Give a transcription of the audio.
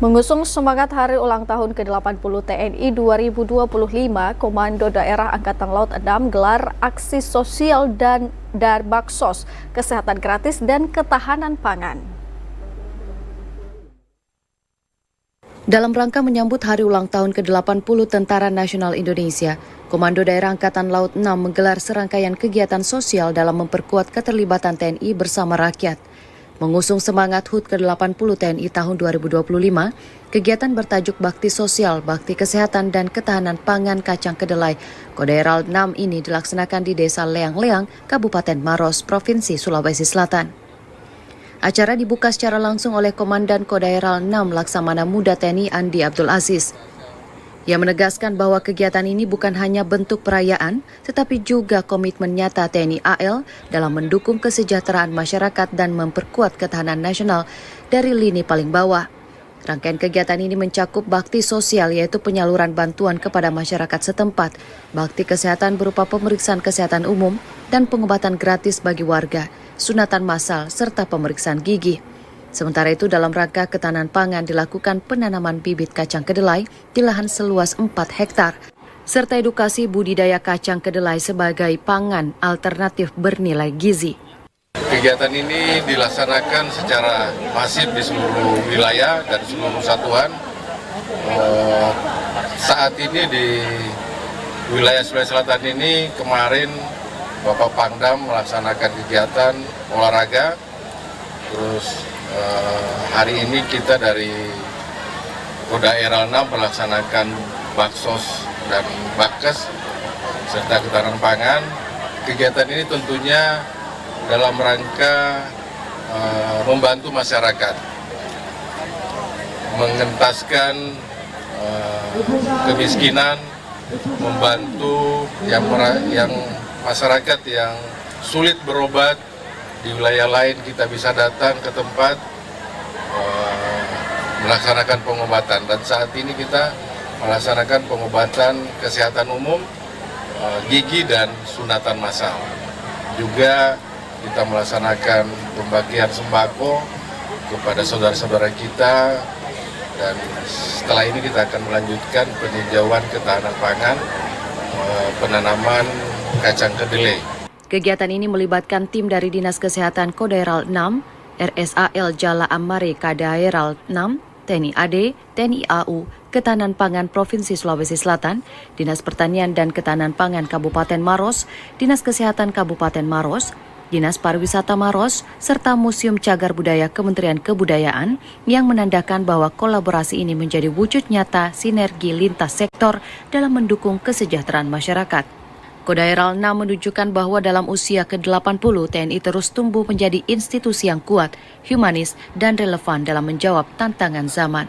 Mengusung semangat Hari Ulang Tahun ke-80 TNI 2025, Komando Daerah Angkatan Laut 6 gelar aksi sosial dan baksos, kesehatan gratis dan ketahanan pangan. Dalam rangka menyambut Hari Ulang Tahun ke-80 Tentara Nasional Indonesia, Komando Daerah Angkatan Laut 6 menggelar serangkaian kegiatan sosial dalam memperkuat keterlibatan TNI bersama rakyat. Mengusung semangat HUT ke-80 TNI tahun 2025, kegiatan bertajuk Bakti Sosial, Bakti Kesehatan dan Ketahanan Pangan Kacang Kedelai Kodaeral 6 ini dilaksanakan di Desa Leang-Leang, Kabupaten Maros, Provinsi Sulawesi Selatan. Acara dibuka secara langsung oleh Komandan Kodaeral 6 Laksamana Muda TNI Andi Abdul Aziz. Ia menegaskan bahwa kegiatan ini bukan hanya bentuk perayaan, tetapi juga komitmen nyata TNI AL dalam mendukung kesejahteraan masyarakat dan memperkuat ketahanan nasional dari lini paling bawah. Rangkaian kegiatan ini mencakup bakti sosial, yaitu penyaluran bantuan kepada masyarakat setempat, bakti kesehatan berupa pemeriksaan kesehatan umum dan pengobatan gratis bagi warga, sunatan massal, serta pemeriksaan gigi. Sementara itu, dalam rangka ketahanan pangan dilakukan penanaman bibit kacang kedelai di lahan seluas 4 hektar, serta edukasi budidaya kacang kedelai sebagai pangan alternatif bernilai gizi. Kegiatan ini dilaksanakan secara masif di seluruh wilayah dan seluruh satuan. Saat ini di wilayah Sulawesi Selatan ini kemarin Bapak Pangdam melaksanakan kegiatan olahraga, terus hari ini kita dari Kodaeral 6 melaksanakan baksos dan bakkes serta ketahanan pangan. Kegiatan ini tentunya dalam rangka membantu masyarakat mengentaskan kemiskinan, membantu yang masyarakat yang sulit berobat. Di wilayah lain kita bisa datang ke tempat melaksanakan pengobatan, dan saat ini kita melaksanakan pengobatan kesehatan umum, gigi dan sunatan massal. Juga kita melaksanakan pembagian sembako kepada saudara-saudara kita, dan setelah ini kita akan melanjutkan peninjauan ketahanan pangan, penanaman kacang kedelai. Kegiatan ini melibatkan tim dari Dinas Kesehatan Kodaeral 6, RSAL Jala Amare Kodaeral 6, TNI AD, TNI AU, Ketahanan Pangan Provinsi Sulawesi Selatan, Dinas Pertanian dan Ketahanan Pangan Kabupaten Maros, Dinas Kesehatan Kabupaten Maros, Dinas Pariwisata Maros, serta Museum Cagar Budaya Kementerian Kebudayaan yang menandakan bahwa kolaborasi ini menjadi wujud nyata sinergi lintas sektor dalam mendukung kesejahteraan masyarakat. Kodaeral 6 menunjukkan bahwa dalam usia ke-80 TNI terus tumbuh menjadi institusi yang kuat, humanis, dan relevan dalam menjawab tantangan zaman.